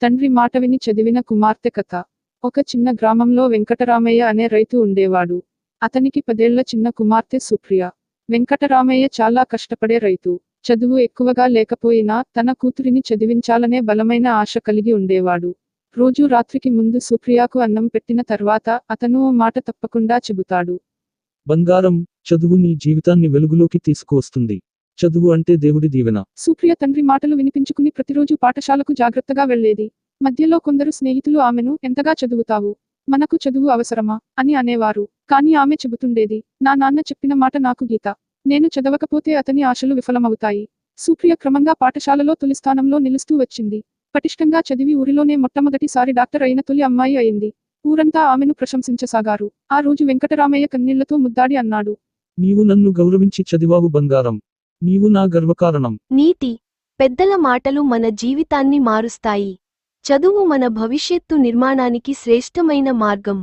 తండ్రి మాట విని చదివిన కుమార్తె కథ. ఒక చిన్న గ్రామంలో వెంకటరామయ్య అనే రైతు ఉండేవాడు. అతనికి 10 ఏళ్ల చిన్న కుమార్తె సుప్రియ. వెంకటరామయ్య చాలా కష్టపడే రైతు. చదువు ఎక్కువగా లేకపోయినా తన కూతురిని చదివించాలనే బలమైన ఆశ కలిగి ఉండేవాడు. రోజు రాత్రికి ముందు సుప్రియకు అన్నం పెట్టిన తర్వాత అతను ఓ మాట తప్పకుండా చెబుతాడు. బంగారం, చదువు నీ జీవితాన్ని వెలుగులోకి తీసుకువస్తుంది. చదువు అంటే దేవుడి దీవెన. సుప్రియ తండ్రి మాటలు వినిపించుకుని ప్రతిరోజు పాఠశాలకు జాగ్రత్తగా వెళ్లేది. మధ్యలో కొందరు స్నేహితులు ఆమెను, ఎంతగా చదువుతావు? మనకు చదువు అవసరమా? అని అనేవారు. కానీ ఆమె చెబుతుండేది, నా నాన్న చెప్పిన మాట నాకు గీత. నేను చదవకపోతే అతని ఆశలు విఫలమవుతాయి. సుప్రియ క్రమంగా పాఠశాలలో తొలి స్థానంలో నిలుస్తూ వచ్చింది. పటిష్టంగా చదివి ఊరిలోనే మొట్టమొదటిసారి డాక్టర్ అయిన తొలి అమ్మాయి అయింది. ఊరంతా ఆమెను ప్రశంసించసాగారు. ఆ రోజు వెంకటరామయ్య కన్నీళ్లతో ముద్దాడి అన్నాడు, నీవు నన్ను గౌరవించి చదివావు బంగారం. నీవు నా గర్వకారణం. నీతి. పెద్దల మాటలు మన జీవితాన్ని మారుస్తాయి. చదువు మన భవిష్యత్తు నిర్మాణానికి శ్రేష్టమైన మార్గం.